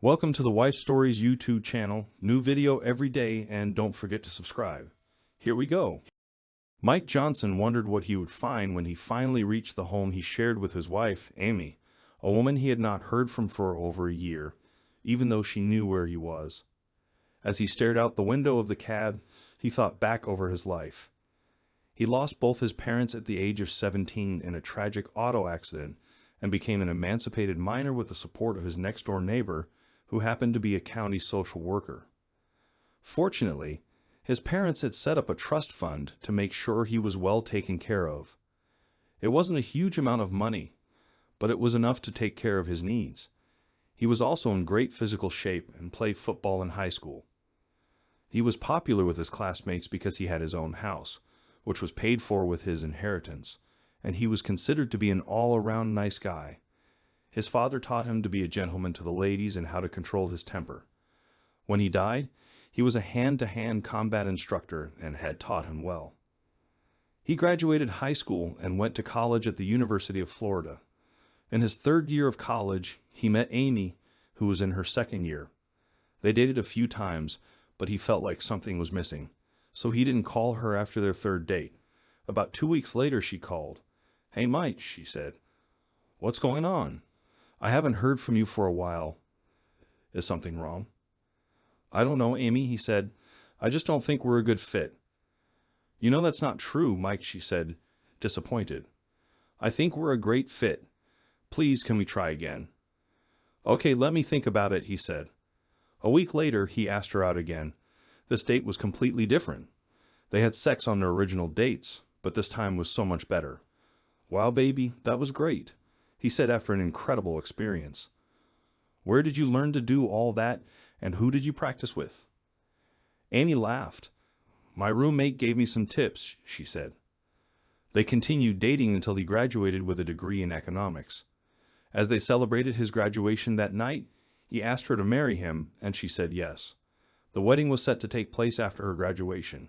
Welcome to the Wife Stories YouTube channel. New video every day, and don't forget to subscribe. Here we go. Mike Johnson wondered what he would find when he finally reached the home he shared with his wife, Amy, a woman he had not heard from for over a year, even though she knew where he was. As he stared out the window of the cab, he thought back over his life. He lost both his parents at the age of 17 in a tragic auto accident and became an emancipated minor with the support of his next-door neighbor, who happened to be a county social worker. Fortunately, his parents had set up a trust fund to make sure he was well taken care of. It wasn't a huge amount of money, but it was enough to take care of his needs. He was also in great physical shape and played football in high school. He was popular with his classmates because he had his own house, which was paid for with his inheritance, and he was considered to be an all-around nice guy. His father taught him to be a gentleman to the ladies and how to control his temper. When he died, he was a hand-to-hand combat instructor and had taught him well. He graduated high school and went to college at the University of Florida. In his third year of college, he met Amy, who was in her second year. They dated a few times, but he felt like something was missing, so he didn't call her after their third date. About 2 weeks later, she called. "Hey, Mike," she said. "What's going on? I haven't heard from you for a while. Is something wrong?" "I don't know, Amy," he said. "I just don't think we're a good fit." "You know that's not true, Mike," she said, disappointed. "I think we're a great fit. Please, can we try again?" "Okay, let me think about it," he said. A week later, he asked her out again. This date was completely different. They had sex on their original dates, but this time was so much better. "Wow, baby, that was great," he said after an incredible experience. "Where did you learn to do all that, and who did you practice with?" Amy laughed. "My roommate gave me some tips," she said. They continued dating until he graduated with a degree in economics. As they celebrated his graduation that night, he asked her to marry him, and she said yes. The wedding was set to take place after her graduation.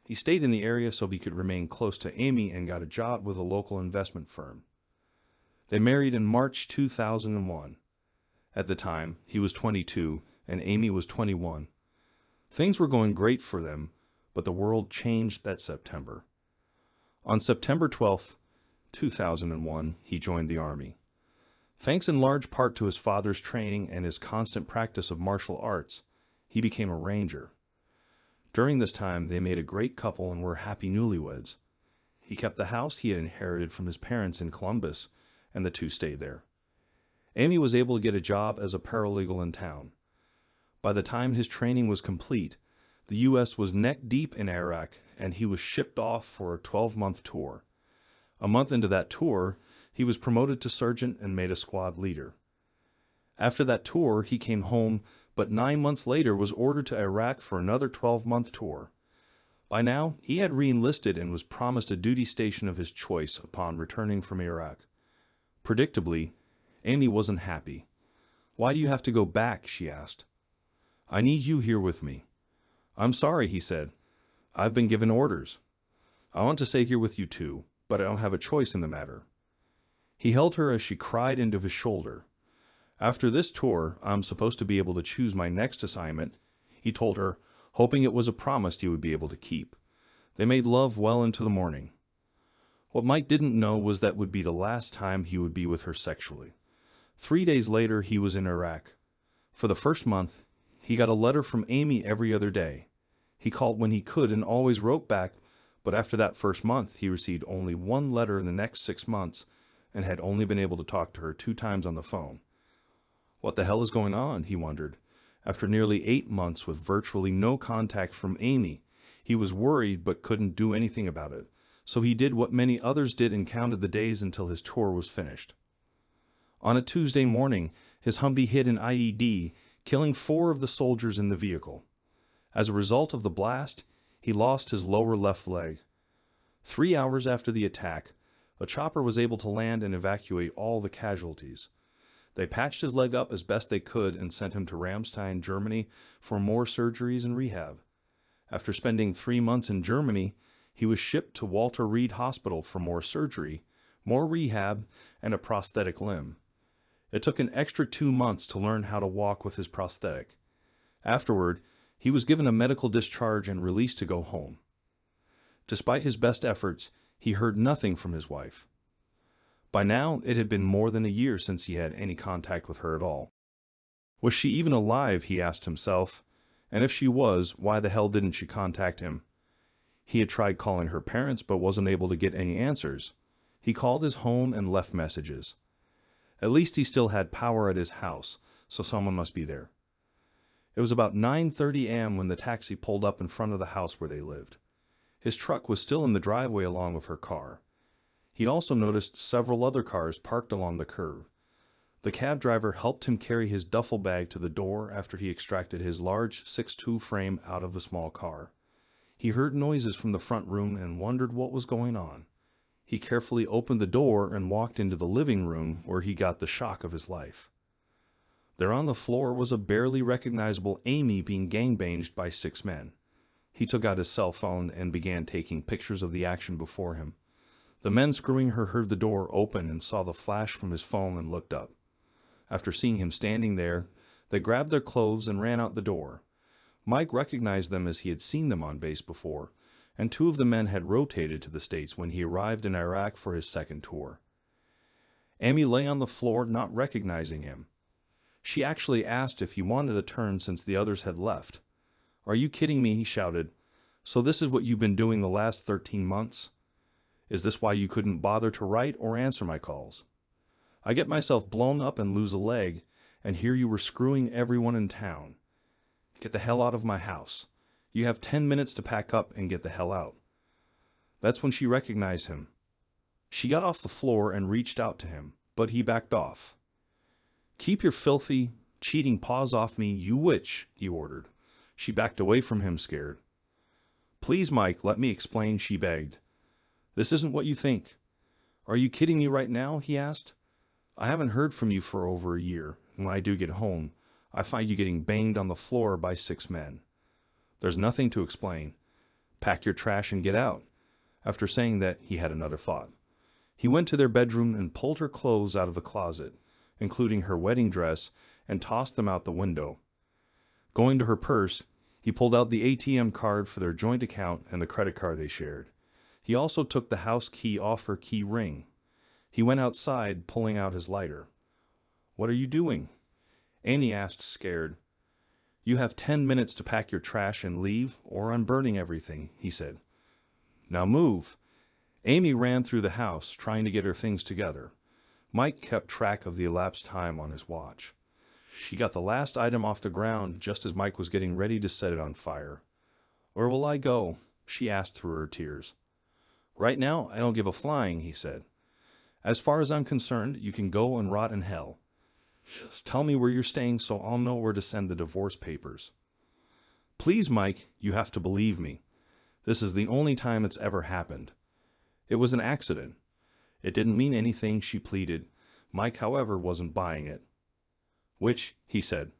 He stayed in the area so he could remain close to Amy and got a job with a local investment firm. They married in March 2001. At the time, he was 22 and Amy was 21. Things were going great for them, but the world changed that September. On September 12, 2001, he joined the Army. Thanks in large part to his father's training and his constant practice of martial arts, he became a ranger. During this time, they made a great couple and were happy newlyweds. He kept the house he had inherited from his parents in Columbus, and the two stayed there. Amy was able to get a job as a paralegal in town. By the time his training was complete, the U.S. was neck-deep in Iraq, and he was shipped off for a 12-month tour. A month into that tour, he was promoted to sergeant and made a squad leader. After that tour, he came home, but 9 months later was ordered to Iraq for another 12-month tour. By now, he had re-enlisted and was promised a duty station of his choice upon returning from Iraq. Predictably, Amy wasn't happy. "Why do you have to go back?" she asked. "I need you here with me." "I'm sorry," he said. "I've been given orders. I want to stay here with you too, but I don't have a choice in the matter." He held her as she cried into his shoulder. "After this tour, I'm supposed to be able to choose my next assignment," he told her, hoping it was a promise he would be able to keep. They made love well into the morning. What Mike didn't know was that would be the last time he would be with her sexually. 3 days later, he was in Iraq. For the first month, he got a letter from Amy every other day. He called when he could and always wrote back, but after that first month, he received only one letter in the next 6 months and had only been able to talk to her 2 times on the phone. What the hell is going on, he wondered. After nearly 8 months with virtually no contact from Amy, he was worried but couldn't do anything about it. So he did what many others did and counted the days until his tour was finished. On a Tuesday morning, his Humvee hit an IED, killing 4 of the soldiers in the vehicle. As a result of the blast, he lost his lower left leg. 3 hours after the attack, a chopper was able to land and evacuate all the casualties. They patched his leg up as best they could and sent him to Ramstein, Germany, for more surgeries and rehab. After spending 3 months in Germany, he was shipped to Walter Reed Hospital for more surgery, more rehab, and a prosthetic limb. It took an extra 2 months to learn how to walk with his prosthetic. Afterward, he was given a medical discharge and released to go home. Despite his best efforts, he heard nothing from his wife. By now, it had been more than a year since he had any contact with her at all. Was she even alive, he asked himself, and if she was, why the hell didn't she contact him? He had tried calling her parents but wasn't able to get any answers. He called his home and left messages. At least he still had power at his house, so someone must be there. It was about 9:30 a.m. when the taxi pulled up in front of the house where they lived. His truck was still in the driveway along with her car. He also noticed several other cars parked along the curb. The cab driver helped him carry his duffel bag to the door after he extracted his large 6'2" frame out of the small car. He heard noises from the front room and wondered what was going on. He carefully opened the door and walked into the living room where he got the shock of his life. There on the floor was a barely recognizable Amy being gangbanged by 6 men. He took out his cell phone and began taking pictures of the action before him. The men screwing her heard the door open and saw the flash from his phone and looked up. After seeing him standing there, they grabbed their clothes and ran out the door. Mike recognized them as he had seen them on base before, and 2 of the men had rotated to the States when he arrived in Iraq for his second tour. Amy lay on the floor, not recognizing him. She actually asked if he wanted a turn since the others had left. "Are you kidding me?" he shouted. "So this is what you've been doing the last 13 months? Is this why you couldn't bother to write or answer my calls? I get myself blown up and lose a leg, and here you were screwing everyone in town. Get the hell out of my house. You have 10 minutes to pack up and get the hell out." That's when she recognized him. She got off the floor and reached out to him, but he backed off. "Keep your filthy, cheating paws off me, you witch," he ordered. She backed away from him, scared. "Please, Mike, let me explain," she begged. "This isn't what you think." "Are you kidding me right now?" he asked. "I haven't heard from you for over a year. When I do get home, I find you getting banged on the floor by 6 men. There's nothing to explain. Pack your trash and get out." After saying that, he had another thought. He went to their bedroom and pulled her clothes out of the closet, including her wedding dress, and tossed them out the window. Going to her purse, he pulled out the ATM card for their joint account and the credit card they shared. He also took the house key off her key ring. He went outside, pulling out his lighter. "What are you doing?" Amy asked, scared. "You have 10 minutes to pack your trash and leave, or I'm burning everything," he said. "Now move." Amy ran through the house, trying to get her things together. Mike kept track of the elapsed time on his watch. She got the last item off the ground just as Mike was getting ready to set it on fire. "Where will I go?" she asked through her tears. "Right now, I don't give a flying," he said. "As far as I'm concerned, you can go and rot in hell. Just tell me where you're staying so I'll know where to send the divorce papers." "Please, Mike, you have to believe me. This is the only time it's ever happened. It was an accident. It didn't mean anything," she pleaded. Mike, however, wasn't buying it. "Which," he said,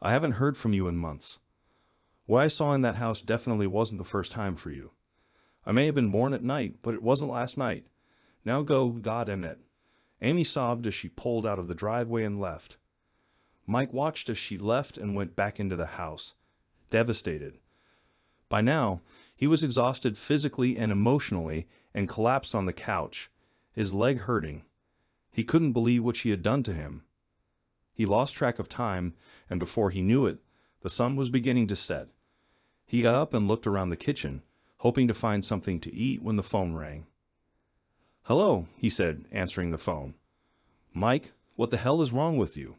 "I haven't heard from you in months. What I saw in that house definitely wasn't the first time for you. I may have been born at night, but it wasn't last night. Now go, goddamn it." Amy sobbed as she pulled out of the driveway and left. Mike watched as she left and went back into the house, devastated. By now, he was exhausted physically and emotionally and collapsed on the couch, his leg hurting. He couldn't believe what she had done to him. He lost track of time, and before he knew it, the sun was beginning to set. He got up and looked around the kitchen, hoping to find something to eat when the phone rang. "Hello," he said, answering the phone. "Mike, what the hell is wrong with you?"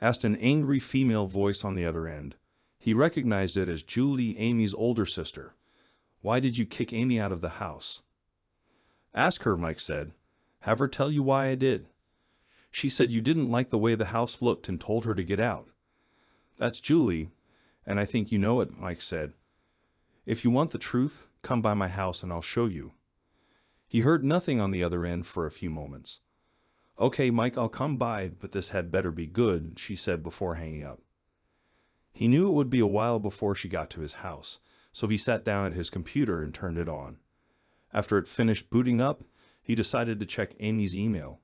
asked an angry female voice on the other end. He recognized it as Julie, Amy's older sister. "Why did you kick Amy out of the house?" "Ask her," Mike said. "Have her tell you why I did. She said you didn't like the way the house looked and told her to get out." "That's Julie, and I think you know it," Mike said. "If you want the truth, come by my house and I'll show you." He heard nothing on the other end for a few moments. "Okay, Mike, I'll come by, but this had better be good," she said before hanging up. He knew it would be a while before she got to his house, so he sat down at his computer and turned it on. After it finished booting up, he decided to check Amy's email.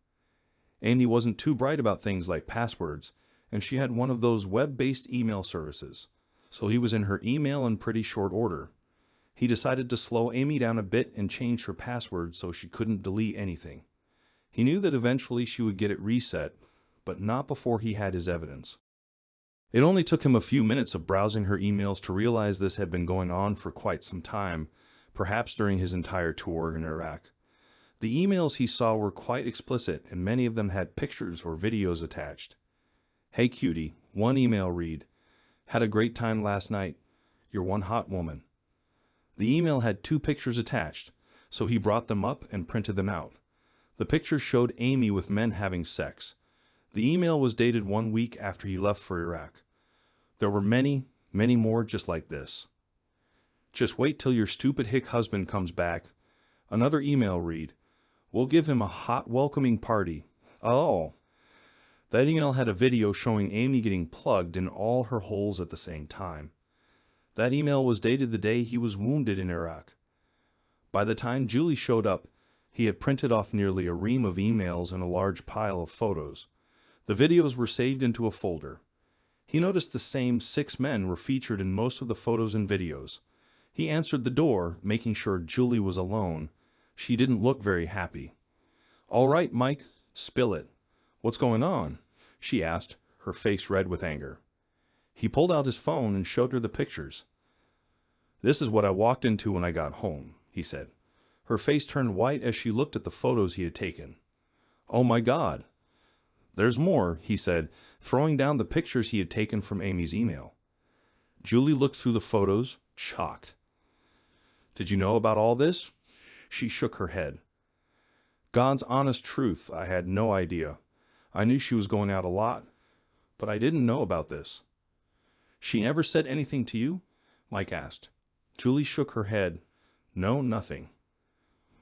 Amy wasn't too bright about things like passwords, and she had one of those web-based email services, so he was in her email in pretty short order. He decided to slow Amy down a bit and change her password so she couldn't delete anything. He knew that eventually she would get it reset, but not before he had his evidence. It only took him a few minutes of browsing her emails to realize this had been going on for quite some time, perhaps during his entire tour in Iraq. The emails he saw were quite explicit, and many of them had pictures or videos attached. "Hey cutie," one email read, "had a great time last night. You're one hot woman." The email had 2 pictures attached, so he brought them up and printed them out. The pictures showed Amy with men having sex. The email was dated 1 week after he left for Iraq. There were many, many more just like this. "Just wait till your stupid hick husband comes back." Another email read, "We'll give him a hot welcoming party." Oh. That email had a video showing Amy getting plugged in all her holes at the same time. That email was dated the day he was wounded in Iraq. By the time Julie showed up, he had printed off nearly a ream of emails and a large pile of photos. The videos were saved into a folder. He noticed the same 6 men were featured in most of the photos and videos. He answered the door, making sure Julie was alone. She didn't look very happy. "All right, Mike, spill it. What's going on?" she asked, her face red with anger. He pulled out his phone and showed her the pictures. "This is what I walked into when I got home," he said. Her face turned white as she looked at the photos he had taken. "Oh my God. There's more," he said, throwing down the pictures he had taken from Amy's email. Julie looked through the photos, shocked. "Did you know about all this?" She shook her head. "God's honest truth, I had no idea. I knew she was going out a lot, but I didn't know about this." "She never said anything to you?" Mike asked. Julie shook her head. "No, nothing."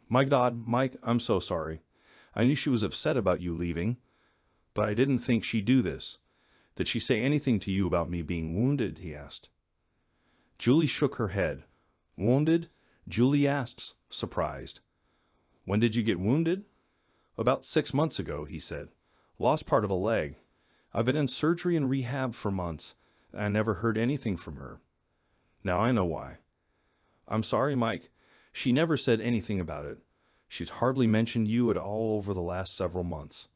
"My God, Mike, I'm so sorry. I knew she was upset about you leaving, but I didn't think she'd do this. Did she say anything to you about me being wounded?" he asked. Julie shook her head. "Wounded?" Julie asked, surprised. "When did you get wounded?" "About 6 months ago," he said. "Lost part of a leg. I've been in surgery and rehab for months, and I never heard anything from her. Now I know why." "I'm sorry, Mike. She never said anything about it. She's hardly mentioned you at all over the last several months.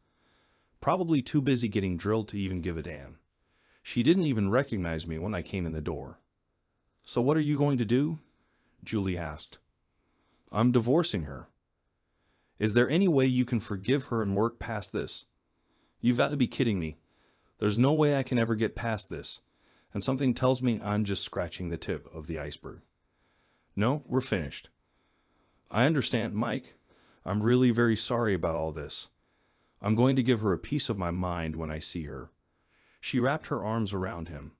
Probably too busy getting drilled to even give a damn. She didn't even recognize me when I came in the door." "So what are you going to do?" Julie asked. "I'm divorcing her." "Is there any way you can forgive her and work past this?" "You've got to be kidding me. There's no way I can ever get past this, and something tells me I'm just scratching the tip of the iceberg." "No, we're finished." "I understand, Mike. I'm really very sorry about all this. I'm going to give her a piece of my mind when I see her." She wrapped her arms around him.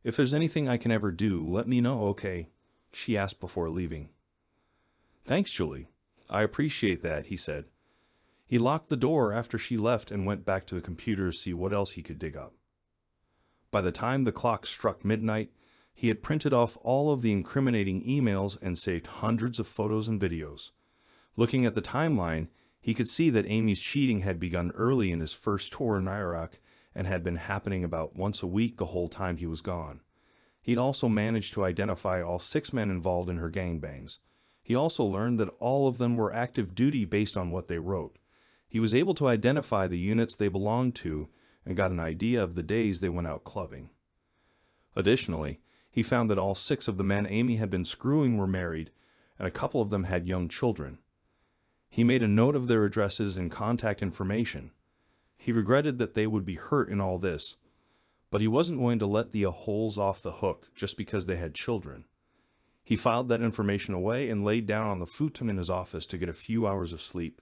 "If there's anything I can ever do, let me know, okay?" she asked before leaving. "Thanks, Julie. I appreciate that," he said. He locked the door after she left and went back to the computer to see what else he could dig up. By the time the clock struck midnight, he had printed off all of the incriminating emails and saved hundreds of photos and videos. Looking at the timeline, he could see that Amy's cheating had begun early in his first tour in Iraq and had been happening about once a week the whole time he was gone. He'd also managed to identify all 6 men involved in her gangbangs. He also learned that all of them were active duty based on what they wrote. He was able to identify the units they belonged to and got an idea of the days they went out clubbing. Additionally, he found that all 6 of the men Amy had been screwing were married, and a couple of them had young children. He made a note of their addresses and contact information. He regretted that they would be hurt in all this, but he wasn't going to let the holes off the hook just because they had children. He filed that information away and laid down on the futon in his office to get a few hours of sleep.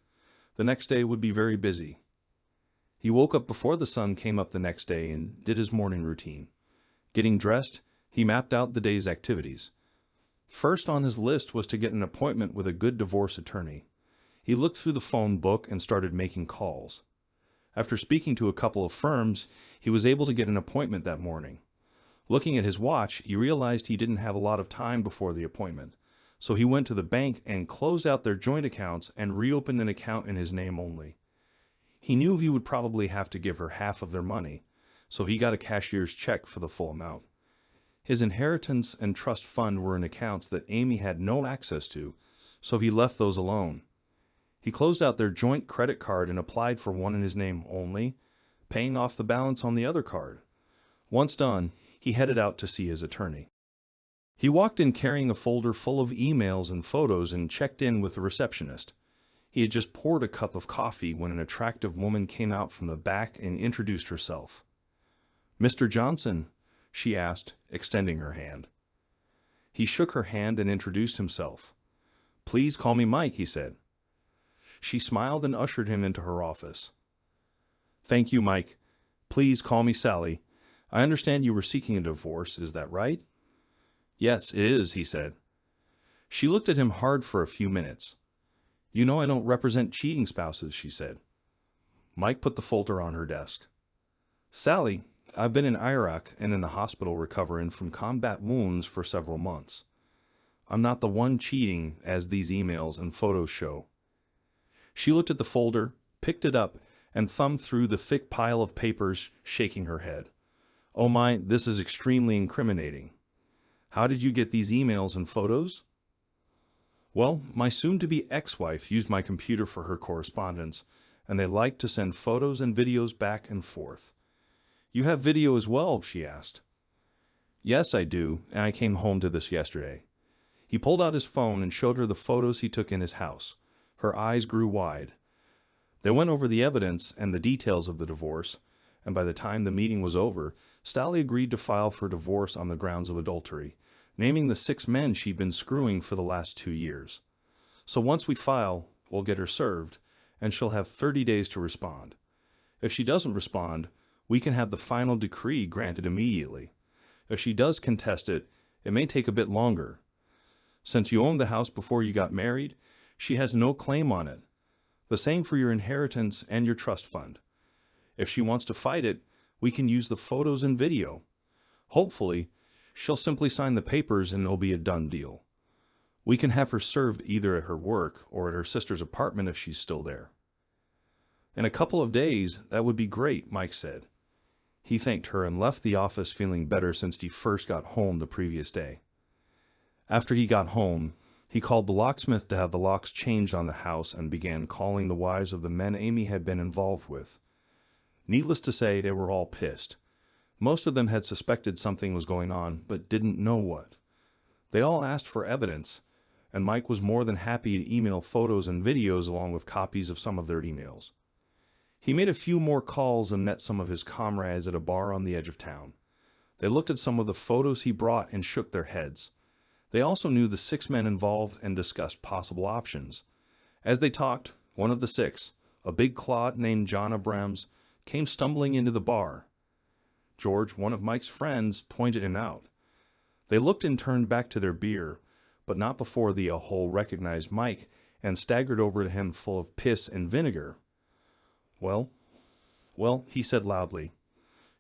The next day would be very busy. He woke up before the sun came up the next day and did his morning routine. Getting dressed, he mapped out the day's activities. First on his list was to get an appointment with a good divorce attorney. He looked through the phone book and started making calls. After speaking to a couple of firms, he was able to get an appointment that morning. Looking at his watch, he realized he didn't have a lot of time before the appointment, so he went to the bank and closed out their joint accounts and reopened an account in his name only. He knew he would probably have to give her half of their money, so he got a cashier's check for the full amount. His inheritance and trust fund were in accounts that Amy had no access to, so he left those alone. He closed out their joint credit card and applied for one in his name only, paying off the balance on the other card. Once done, he headed out to see his attorney. He walked in carrying a folder full of emails and photos and checked in with the receptionist. He had just poured a cup of coffee when an attractive woman came out from the back and introduced herself. "Mr. Johnson," she asked, extending her hand. He shook her hand and introduced himself. "Please call me Mike," he said. She smiled and ushered him into her office. "Thank you, Mike. Please call me Sally. I understand you were seeking a divorce, is that right?" "Yes, it is," he said. She looked at him hard for a few minutes. "You know I don't represent cheating spouses," she said. Mike put the folder on her desk. "Sally, I've been in Iraq and in the hospital recovering from combat wounds for several months. I'm not the one cheating, as these emails and photos show." She looked at the folder, picked it up, and thumbed through the thick pile of papers, shaking her head. "Oh my, this is extremely incriminating. How did you get these emails and photos?" "Well, my soon-to-be ex-wife used my computer for her correspondence, and they liked to send photos and videos back and forth." "You have video as well?" she asked. "Yes, I do, and I came home to this yesterday." He pulled out his phone and showed her the photos he took in his house. Her eyes grew wide. They went over the evidence and the details of the divorce, and by the time the meeting was over, Sally agreed to file for divorce on the grounds of adultery, naming the 6 men she'd been screwing for the last 2 years. "So once we file, we'll get her served, and she'll have 30 days to respond. If she doesn't respond, we can have the final decree granted immediately. If she does contest it, it may take a bit longer. Since you owned the house before you got married, she has no claim on it. The same for your inheritance and your trust fund. If she wants to fight it, we can use the photos and video. Hopefully, she'll simply sign the papers and it'll be a done deal. We can have her served either at her work or at her sister's apartment if she's still there." "In a couple of days, that would be great," Mike said. He thanked her and left the office feeling better since he first got home the previous day. After he got home, he called the locksmith to have the locks changed on the house and began calling the wives of the men Amy had been involved with. Needless to say, they were all pissed. Most of them had suspected something was going on, but didn't know what. They all asked for evidence, and Mike was more than happy to email photos and videos along with copies of some of their emails. He made a few more calls and met some of his comrades at a bar on the edge of town. They looked at some of the photos he brought and shook their heads. They also knew the 6 men involved and discussed possible options. As they talked, one of the 6, a big clod named John Abrams, came stumbling into the bar. George, one of Mike's friends, pointed him out. They looked and turned back to their beer, but not before the Ahole recognized Mike and staggered over to him full of piss and vinegar. Well, he said loudly,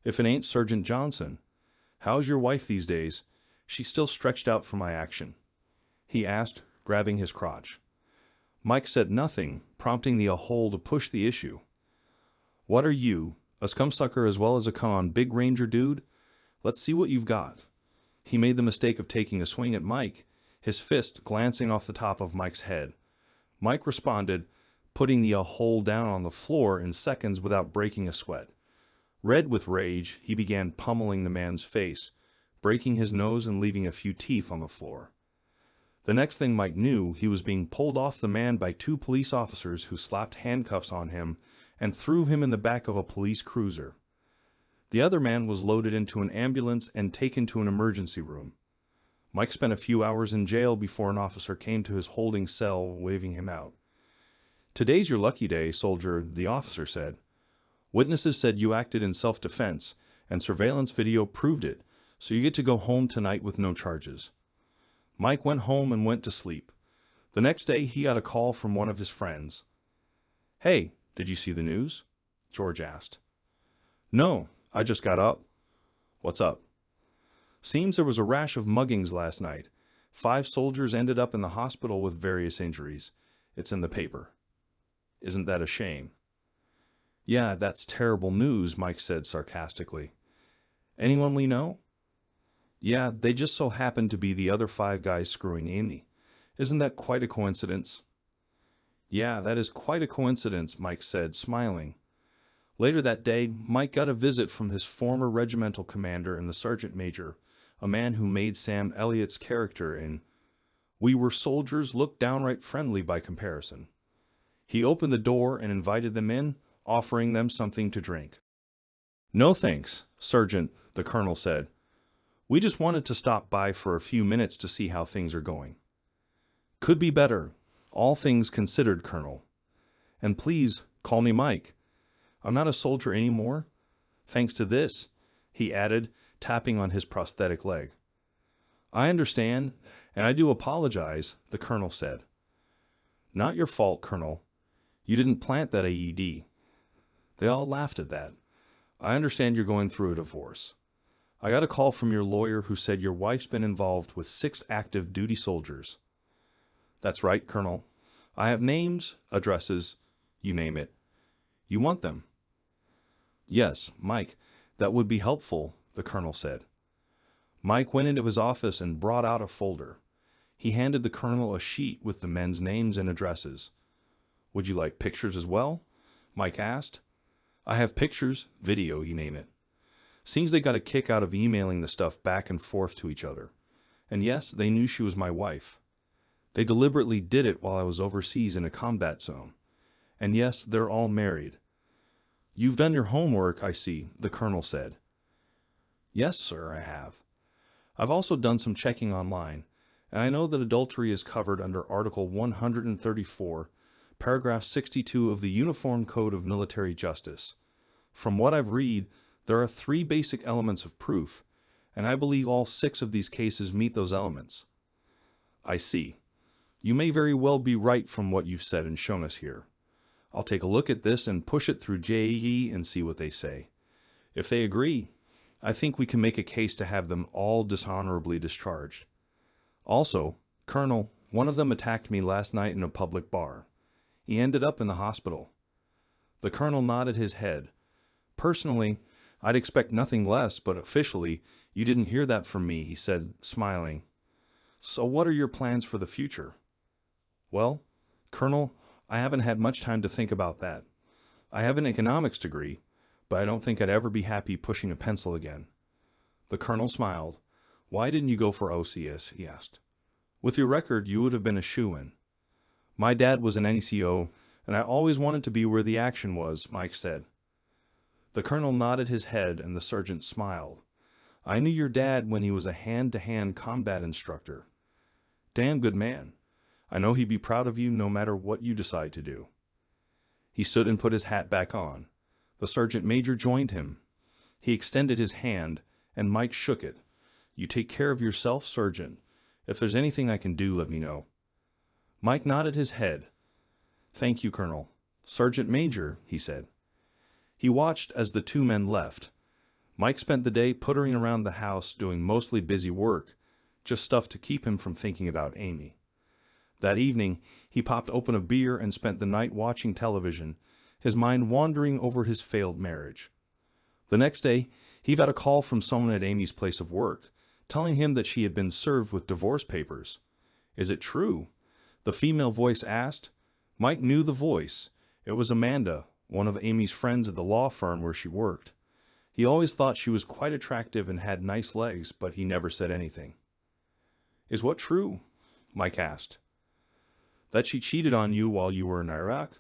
"if it ain't Sergeant Johnson. How's your wife these days? She's still stretched out for my action?" he asked, grabbing his crotch. Mike said nothing, prompting the Ahole to push the issue. "What are you, a scumsucker as well as a con big ranger dude? Let's see what you've got." He made the mistake of taking a swing at Mike, his fist glancing off the top of Mike's head. Mike responded, putting the Ahole down on the floor in seconds without breaking a sweat. Red with rage, he began pummeling the man's face, breaking his nose and leaving a few teeth on the floor. The next thing Mike knew, he was being pulled off the man by 2 police officers who slapped handcuffs on him and threw him in the back of a police cruiser. The other man was loaded into an ambulance and taken to an emergency room. Mike spent a few hours in jail before an officer came to his holding cell, waving him out. "Today's your lucky day, soldier," the officer said. "Witnesses said you acted in self-defense, and surveillance video proved it, so you get to go home tonight with no charges." Mike went home and went to sleep. The next day, he got a call from one of his friends. "Hey, did you see the news?" George asked. "No, I just got up." "What's up?" "Seems there was a rash of muggings last night. 5 soldiers ended up in the hospital with various injuries. It's in the paper." "Isn't that a shame?" Yeah, that's terrible news, Mike said sarcastically. Anyone we know? Yeah, they just so happen to be the other five guys screwing Amy. Isn't that quite a coincidence? Yeah, that is quite a coincidence, Mike said, smiling. Later that day, Mike got a visit from his former regimental commander and the sergeant major, a man who made Sam Elliott's character in We Were Soldiers look downright friendly by comparison. He opened the door and invited them in, offering them something to drink. No thanks, Sergeant, the colonel said. We just wanted to stop by for a few minutes to see how things are going. Could be better, all things considered, Colonel. And please, call me Mike. I'm not a soldier anymore, thanks to this, he added, tapping on his prosthetic leg. I understand, and I do apologize, the colonel said. Not your fault, Colonel. You didn't plant that AED. They all laughed at that. I understand you're going through a divorce. I got a call from your lawyer who said your wife's been involved with 6 active duty soldiers. That's right, Colonel. I have names, addresses, you name it. You want them? Yes, Mike, that would be helpful, the colonel said. Mike went into his office and brought out a folder. He handed the colonel a sheet with the men's names and addresses. Would you like pictures as well? Mike asked. I have pictures, video, you name it. Seems they got a kick out of emailing the stuff back and forth to each other. And yes, they knew she was my wife. They deliberately did it while I was overseas in a combat zone. And yes, they're all married. You've done your homework, I see, the colonel said. Yes, sir, I have. I've also done some checking online, and I know that adultery is covered under Article 134, Paragraph 62 of the Uniform Code of Military Justice. From what I've read, there are 3 basic elements of proof, and I believe all 6 of these cases meet those elements. I see. You may very well be right from what you've said and shown us here. I'll take a look at this and push it through JE and see what they say. If they agree, I think we can make a case to have them all dishonorably discharged. Also, Colonel, one of them attacked me last night in a public bar. He ended up in the hospital. The colonel nodded his head. Personally, I'd expect nothing less, but officially, you didn't hear that from me, he said, smiling. So what are your plans for the future? Well, Colonel, I haven't had much time to think about that. I have an economics degree, but I don't think I'd ever be happy pushing a pencil again. The colonel smiled. Why didn't you go for OCS, he asked. With your record, you would have been a shoo-in. My dad was an NCO, and I always wanted to be where the action was, Mike said. The colonel nodded his head and the sergeant smiled. I knew your dad when he was a hand-to-hand combat instructor. Damn good man. I know he'd be proud of you no matter what you decide to do. He stood and put his hat back on. The sergeant major joined him. He extended his hand, and Mike shook it. You take care of yourself, Sergeant. If there's anything I can do, let me know. Mike nodded his head. Thank you, Colonel. Sergeant Major, he said. He watched as the 2 men left. Mike spent the day puttering around the house doing mostly busy work, just stuff to keep him from thinking about Amy. That evening, he popped open a beer and spent the night watching television, his mind wandering over his failed marriage. The next day, he got a call from someone at Amy's place of work, telling him that she had been served with divorce papers. Is it true? The female voice asked. Mike knew the voice. It was Amanda, one of Amy's friends at the law firm where she worked. He always thought she was quite attractive and had nice legs, but he never said anything. Is what true? Mike asked. That she cheated on you while you were in Iraq?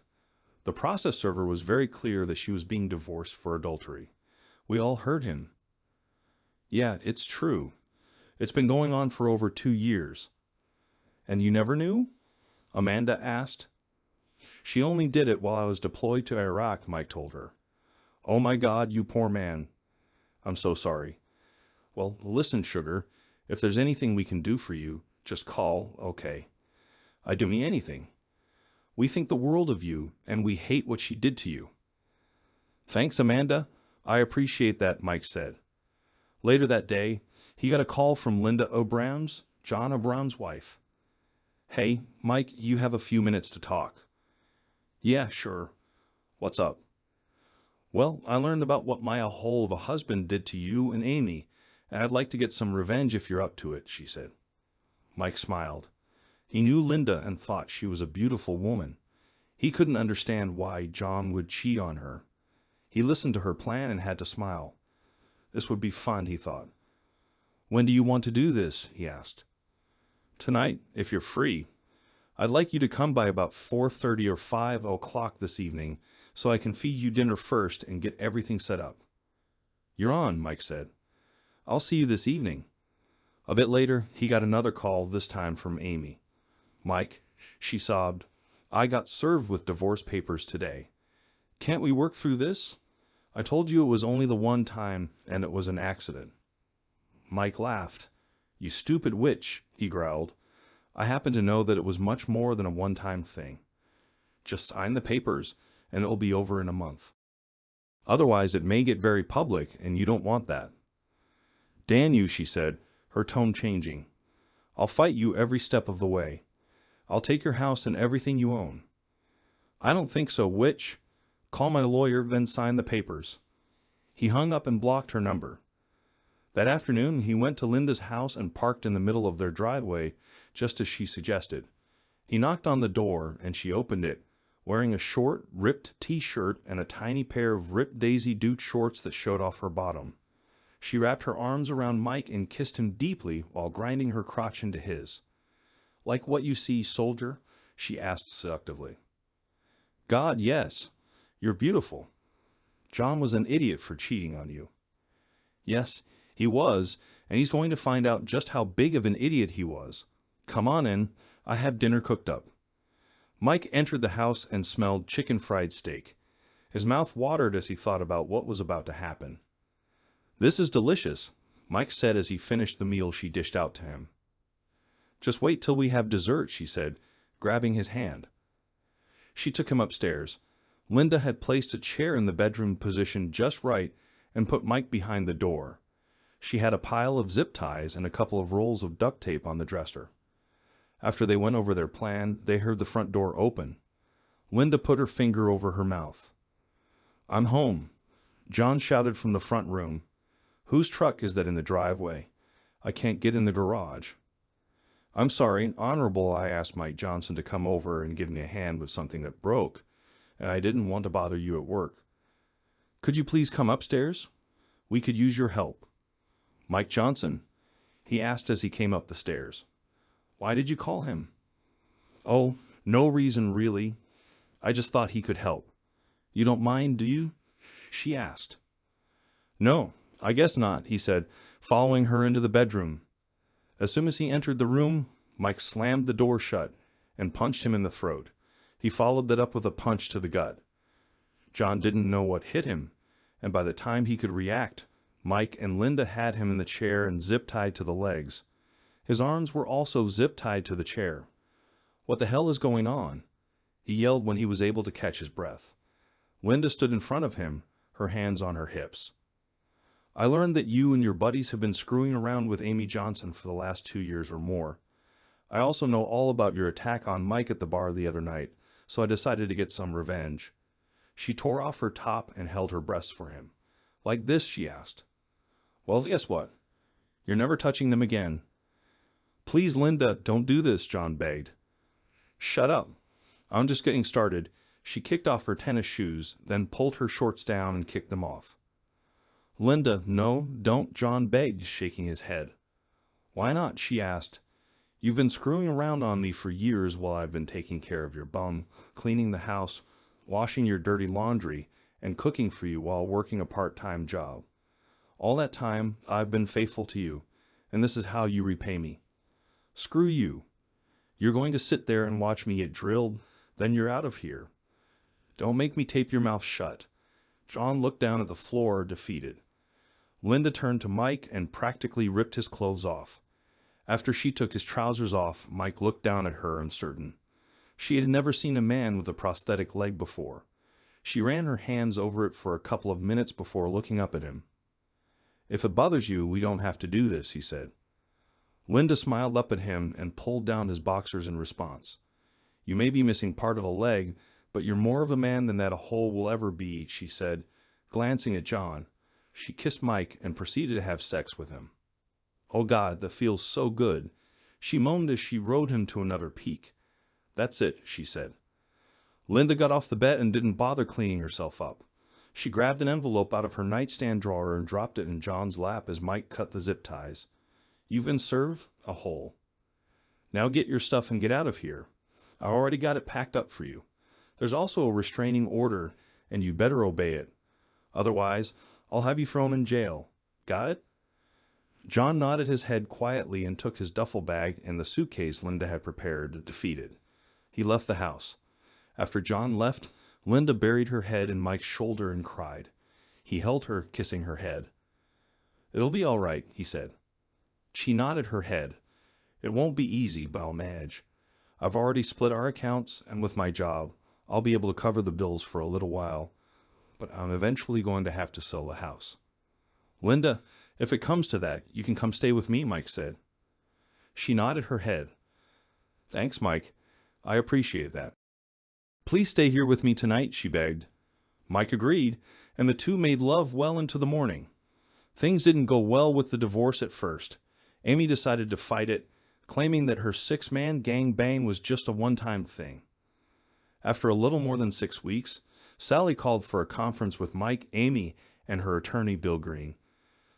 The process server was very clear that she was being divorced for adultery. We all heard him. Yeah, it's true. It's been going on for over 2 years. And you never knew? Amanda asked. She only did it while I was deployed to Iraq, Mike told her. Oh my God, you poor man. I'm so sorry. Well, listen, sugar, if there's anything we can do for you, just call, okay? I'd do me anything. We think the world of you, and we hate what she did to you. Thanks, Amanda. I appreciate that, Mike said. Later that day, he got a call from Linda O'Brown's, John O'Brown's wife. Hey, Mike, you have a few minutes to talk. Yeah, sure. What's up? Well, I learned about what my hole of a husband did to you and Amy, and I'd like to get some revenge if you're up to it, she said. Mike smiled. He knew Linda and thought she was a beautiful woman. He couldn't understand why John would cheat on her. He listened to her plan and had to smile. This would be fun, he thought. When do you want to do this? He asked. Tonight, if you're free. I'd like you to come by about 4:30 or 5 o'clock this evening so I can feed you dinner first and get everything set up. You're on, Mike said. I'll see you this evening. A bit later, he got another call, this time from Amy. Mike, she sobbed, I got served with divorce papers today. Can't we work through this? I told you it was only the one time, and it was an accident. Mike laughed. You stupid witch, he growled. I happen to know that it was much more than a one-time thing. Just sign the papers, and it'll be over in a month. Otherwise, it may get very public, and you don't want that. Damn you, she said, her tone changing. I'll fight you every step of the way. I'll take your house and everything you own. I don't think so, witch. Call my lawyer, then sign the papers. He hung up and blocked her number. That afternoon, he went to Linda's house and parked in the middle of their driveway, just as she suggested. He knocked on the door, and she opened it, wearing a short, ripped t-shirt and a tiny pair of ripped Daisy Duke shorts that showed off her bottom. She wrapped her arms around Mike and kissed him deeply while grinding her crotch into his. Like what you see, soldier? She asked seductively. God, yes. You're beautiful. John was an idiot for cheating on you. Yes, he was, and he's going to find out just how big of an idiot he was. Come on in. I have dinner cooked up. Mike entered the house and smelled chicken fried steak. His mouth watered as he thought about what was about to happen. This is delicious, Mike said as he finished the meal she dished out to him. Just wait till we have dessert, she said, grabbing his hand. She took him upstairs. Linda had placed a chair in the bedroom position just right and put Mike behind the door. She had a pile of zip ties and a couple of rolls of duct tape on the dresser. After they went over their plan, they heard the front door open. Linda put her finger over her mouth. I'm home, John shouted from the front room. Whose truck is that in the driveway? I can't get in the garage. I'm sorry, Honorable, I asked Mike Johnson to come over and give me a hand with something that broke, and I didn't want to bother you at work. Could you please come upstairs? We could use your help. Mike Johnson, he asked as he came up the stairs. Why did you call him? Oh, no reason really. I just thought he could help. You don't mind, do you? She asked. No, I guess not, he said, following her into the bedroom. As soon as he entered the room, Mike slammed the door shut and punched him in the throat. He followed that up with a punch to the gut. John didn't know what hit him, and by the time he could react, Mike and Linda had him in the chair and zip-tied to the legs. His arms were also zip-tied to the chair. What the hell is going on? He yelled when he was able to catch his breath. Linda stood in front of him, her hands on her hips. I learned that you and your buddies have been screwing around with Amy Johnson for the last 2 years or more. I also know all about your attack on Mike at the bar the other night, so I decided to get some revenge. She tore off her top and held her breasts for him. Like this, she asked. Well, guess what? You're never touching them again. Please, Linda, don't do this, John begged. Shut up. I'm just getting started. She kicked off her tennis shoes, then pulled her shorts down and kicked them off. Linda, no, don't, John begged, shaking his head. Why not? She asked. You've been screwing around on me for years while I've been taking care of your bum, cleaning the house, washing your dirty laundry, and cooking for you while working a part-time job. All that time, I've been faithful to you, and this is how you repay me. Screw you. You're going to sit there and watch me get drilled, then you're out of here. Don't make me tape your mouth shut. John looked down at the floor, defeated. Linda turned to Mike and practically ripped his clothes off. After she took his trousers off, Mike looked down at her, uncertain. She had never seen a man with a prosthetic leg before. She ran her hands over it for a couple of minutes before looking up at him. If it bothers you, we don't have to do this, he said. Linda smiled up at him and pulled down his boxers in response. You may be missing part of a leg, but you're more of a man than that a hole will ever be, she said, Glancing at John, she kissed Mike and proceeded to have sex with him. "Oh God, that feels so good," she moaned as she rode him to another peak. "That's it," she said. Linda got off the bed and didn't bother cleaning herself up. She grabbed an envelope out of her nightstand drawer and dropped it in John's lap as Mike cut the zip ties. "You've been served a hole. Now get your stuff and get out of here. I already got it packed up for you. There's also a restraining order, and you better obey it. Otherwise, I'll have you thrown in jail. Got it?" John nodded his head quietly and took his duffel bag and the suitcase Linda had prepared, defeated. He left the house. After John left, Linda buried her head in Mike's shoulder and cried. He held her, kissing her head. "It'll be all right," he said. She nodded her head. "It won't be easy, but I'll manage. I've already split our accounts, and with my job, I'll be able to cover the bills for a little while, but I'm eventually going to have to sell the house." "Linda, if it comes to that, you can come stay with me," Mike said. She nodded her head. "Thanks, Mike. I appreciate that." "Please stay here with me tonight," she begged. Mike agreed, and the two made love well into the morning. Things didn't go well with the divorce at first. Amy decided to fight it, claiming that her 6-man gang bang was just a one-time thing. After a little more than 6 weeks, Sally called for a conference with Mike, Amy, and her attorney, Bill Green.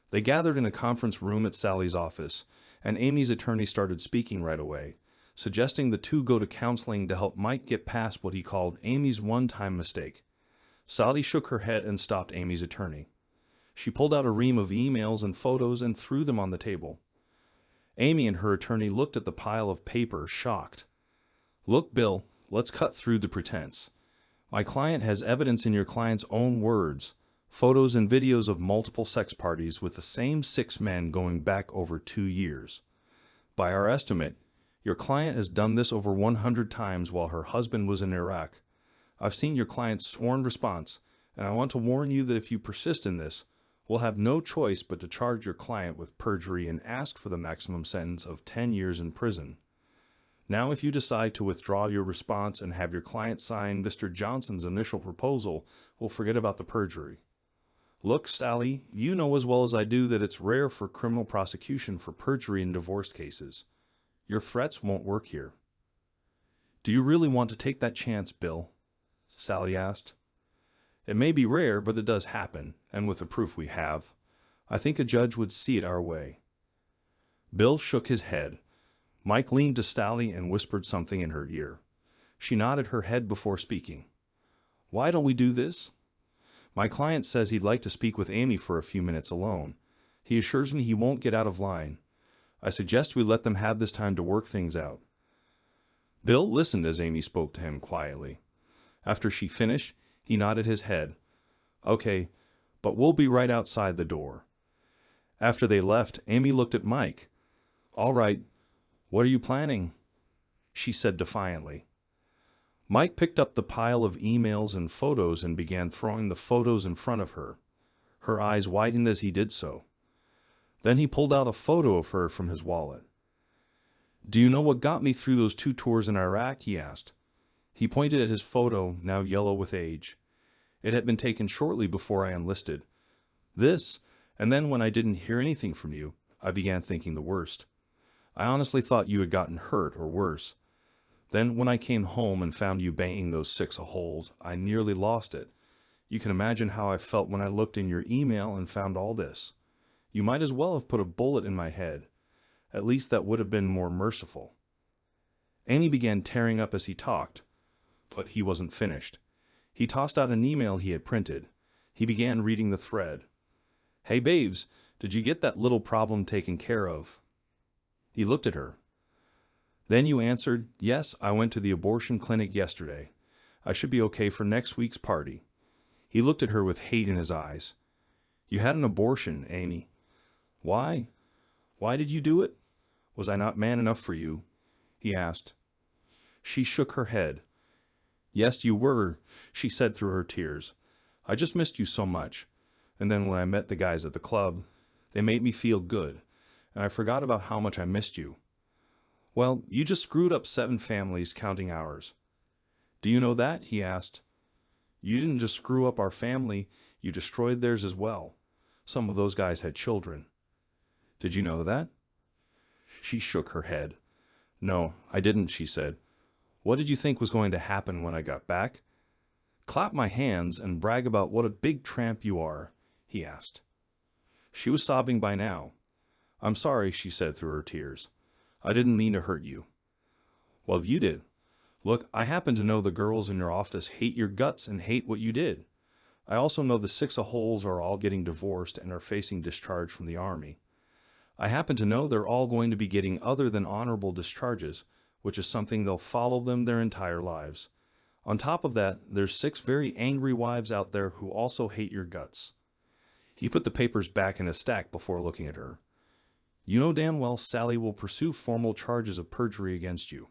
They gathered in a conference room at Sally's office, and Amy's attorney started speaking right away, suggesting the two go to counseling to help Mike get past what he called Amy's one-time mistake. Sally shook her head and stopped Amy's attorney. She pulled out a ream of emails and photos and threw them on the table. Amy and her attorney looked at the pile of paper, shocked. "Look, Bill, let's cut through the pretense. My client has evidence in your client's own words, photos and videos of multiple sex parties with the same 6 men going back over 2 years. By our estimate, your client has done this over 100 times while her husband was in Iraq. I've seen your client's sworn response, and I want to warn you that if you persist in this, we'll have no choice but to charge your client with perjury and ask for the maximum sentence of 10 years in prison. Now, if you decide to withdraw your response and have your client sign Mr. Johnson's initial proposal, we'll forget about the perjury. Look, Sally, you know as well as I do that it's rare for criminal prosecution for perjury in divorce cases. Your threats won't work here." "Do you really want to take that chance, Bill?" Sally asked. "It may be rare, but it does happen, and with the proof we have, I think a judge would see it our way." Bill shook his head. Mike leaned to Sally and whispered something in her ear. She nodded her head before speaking. "Why don't we do this? My client says he'd like to speak with Amy for a few minutes alone. He assures me he won't get out of line. I suggest we let them have this time to work things out." Bill listened as Amy spoke to him quietly. After she finished, he nodded his head. "Okay, but we'll be right outside the door." After they left, Amy looked at Mike. "All right, what are you planning?" she said defiantly. Mike picked up the pile of emails and photos and began throwing the photos in front of her. Her eyes widened as he did so. Then he pulled out a photo of her from his wallet. "Do you know what got me through those 2 tours in Iraq?" he asked. He pointed at his photo, now yellow with age. "It had been taken shortly before I enlisted. This, and then when I didn't hear anything from you, I began thinking the worst. I honestly thought you had gotten hurt or worse. Then when I came home and found you banging those 6 holes, I nearly lost it. You can imagine how I felt when I looked in your email and found all this. You might as well have put a bullet in my head. At least that would have been more merciful." Amy began tearing up as he talked, but he wasn't finished. He tossed out an email he had printed. He began reading the thread. "Hey, babes, did you get that little problem taken care of?" He looked at her. "Then you answered, 'Yes, I went to the abortion clinic yesterday. I should be okay for next week's party.'" He looked at her with hate in his eyes. "You had an abortion, Amy. Why? Why did you do it? Was I not man enough for you?" he asked. She shook her head. "Yes, you were," she said through her tears. "I just missed you so much. And then when I met the guys at the club, they made me feel good, and I forgot about how much I missed you. Well, you just screwed up 7 families, counting ours." "Do you know that?" he asked. "You didn't just screw up our family, You destroyed theirs as well. Some of those guys had children. Did you know that? She shook her head. No, I didn't, she said. What did you think was going to happen when I got back? Clap my hands and brag about what a big tramp you are, he asked. She was sobbing by now. I'm sorry, she said through her tears. I didn't mean to hurt you. Well, you did. Look, I happen to know the girls in your office hate your guts and hate what you did. I also know the 6 of holes are all getting divorced and are facing discharge from the Army. I happen to know they're all going to be getting other than honorable discharges, which is something they'll follow them their entire lives. On top of that, there's 6 very angry wives out there who also hate your guts. He put the papers back in a stack before looking at her. You know damn well Sally will pursue formal charges of perjury against you.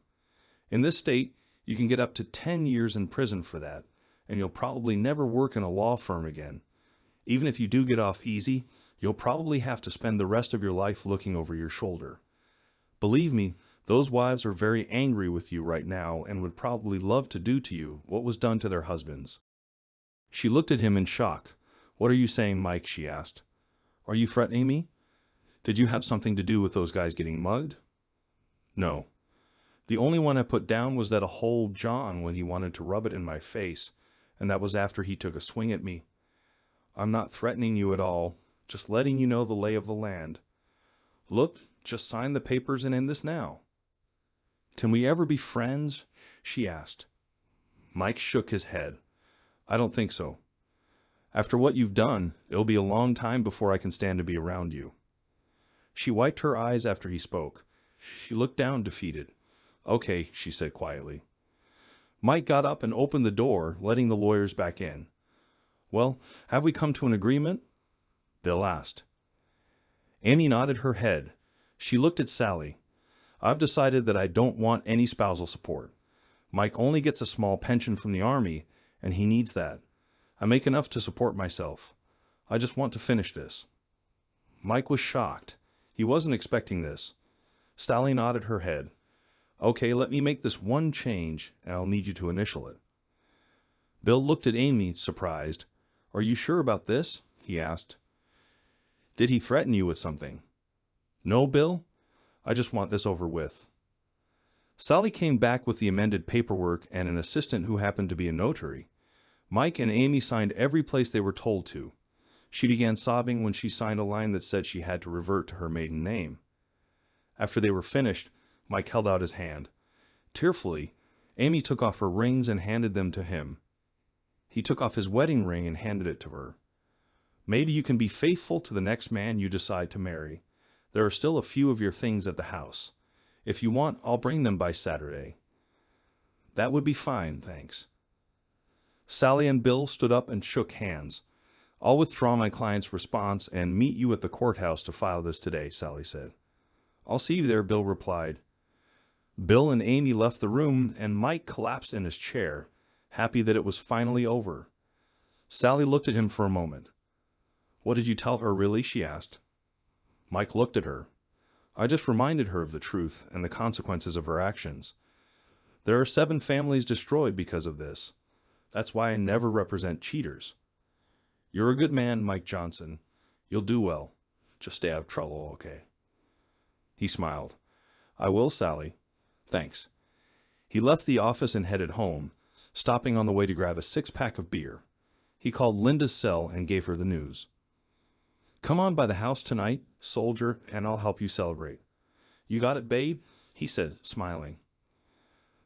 In this state, you can get up to 10 years in prison for that, and you'll probably never work in a law firm again. Even if you do get off easy, you'll probably have to spend the rest of your life looking over your shoulder. Believe me, those wives are very angry with you right now and would probably love to do to you what was done to their husbands. She looked at him in shock. What are you saying, Mike? She asked. Are you threatening me? Did you have something to do with those guys getting mugged? No. The only one I put down was that a whole John when he wanted to rub it in my face, and that was after he took a swing at me. I'm not threatening you at all, just letting you know the lay of the land. Look, just sign the papers and end this now. Can we ever be friends? She asked. Mike shook his head. I don't think so. After what you've done, it'll be a long time before I can stand to be around you. She wiped her eyes after he spoke. She looked down defeated. Okay, she said quietly. Mike got up and opened the door, letting the lawyers back in. Well, have we come to an agreement? Bill asked. Amy nodded her head. She looked at Sally. I've decided that I don't want any spousal support. Mike only gets a small pension from the Army, and he needs that. I make enough to support myself. I just want to finish this. Mike was shocked. He wasn't expecting this. Sally nodded her head. Okay, let me make this one change, and I'll need you to initial it. Bill looked at Amy, surprised. Are you sure about this? He asked. Did he threaten you with something? No, Bill. I just want this over with. Sally came back with the amended paperwork and an assistant who happened to be a notary. Mike and Amy signed every place they were told to. She began sobbing when she signed a line that said she had to revert to her maiden name. After they were finished, Mike held out his hand. Tearfully, Amy took off her rings and handed them to him. He took off his wedding ring and handed it to her. Maybe you can be faithful to the next man you decide to marry. There are still a few of your things at the house. If you want, I'll bring them by Saturday. That would be fine, thanks. Sally and Bill stood up and shook hands. I'll withdraw my client's response and meet you at the courthouse to file this today, Sally said. I'll see you there, Bill replied. Bill and Amy left the room, and Mike collapsed in his chair, happy that it was finally over. Sally looked at him for a moment. What did you tell her, really? She asked. Mike looked at her. I just reminded her of the truth and the consequences of her actions. There are 7 families destroyed because of this. That's why I never represent cheaters. You're a good man, Mike Johnson. You'll do well. Just stay out of trouble, okay? He smiled. I will, Sally. Thanks. He left the office and headed home, stopping on the way to grab a 6-pack of beer. He called Linda's cell and gave her the news. Come on by the house tonight, soldier, and I'll help you celebrate. You got it, babe? He said, smiling.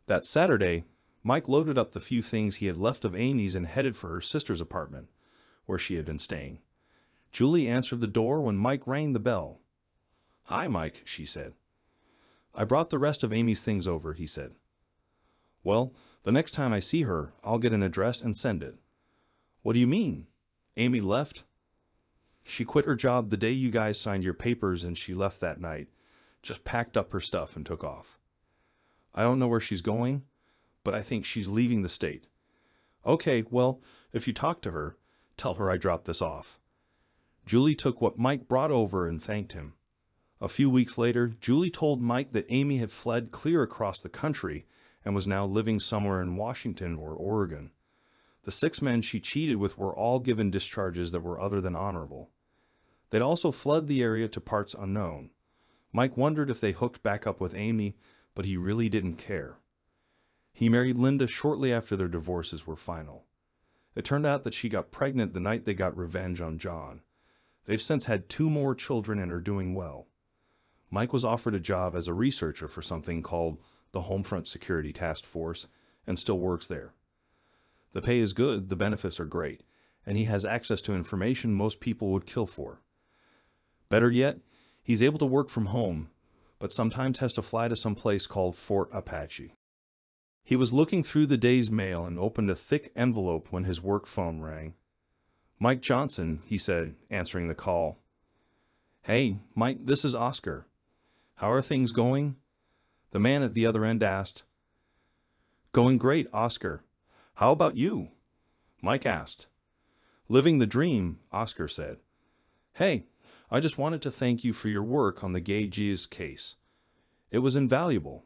That Saturday, Mike loaded up the few things he had left of Amy's and headed for her sister's apartment, where she had been staying. Julie answered the door when Mike rang the bell. Hi, Mike, she said. I brought the rest of Amy's things over, he said. Well, the next time I see her, I'll get an address and send it. What do you mean? Amy left? She quit her job the day you guys signed your papers and she left that night. Just packed up her stuff and took off. I don't know where she's going, but I think she's leaving the state. Okay, well, if you talk to her, tell her I dropped this off. Julie took what Mike brought over and thanked him. A few weeks later, Julie told Mike that Amy had fled clear across the country and was now living somewhere in Washington or Oregon. The 6 men she cheated with were all given discharges that were other than honorable. They'd also fled the area to parts unknown. Mike wondered if they hooked back up with Amy, but he really didn't care. He married Linda shortly after their divorces were final. It turned out that she got pregnant the night they got revenge on John. They've since had 2 more children and are doing well. Mike was offered a job as a researcher for something called the Homefront Security Task Force and still works there. The pay is good, the benefits are great, and he has access to information most people would kill for. Better yet, he's able to work from home, but sometimes has to fly to some place called Fort Apache. He was looking through the day's mail and opened a thick envelope when his work phone rang. "Mike Johnson," he said, answering the call. "Hey, Mike, this is Oscar. How are things going?" The man at the other end asked. "Going great, Oscar. How about you?" Mike asked. "Living the dream," Oscar said. "Hey, I just wanted to thank you for your work on the Gay G's case. It was invaluable."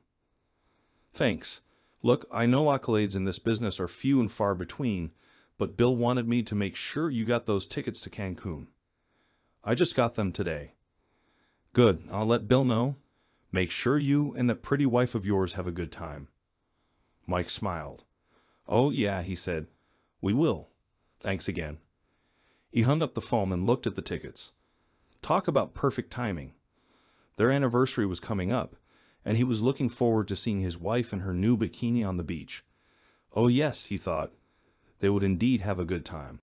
"Thanks. Look, I know accolades in this business are few and far between, but Bill wanted me to make sure you got those tickets to Cancun. I just got them today." "Good, I'll let Bill know. Make sure you and that pretty wife of yours have a good time." Mike smiled. "Oh yeah," he said. "We will. Thanks again." He hung up the phone and looked at the tickets. Talk about perfect timing. Their anniversary was coming up, and he was looking forward to seeing his wife in her new bikini on the beach. Oh yes, he thought, they would indeed have a good time.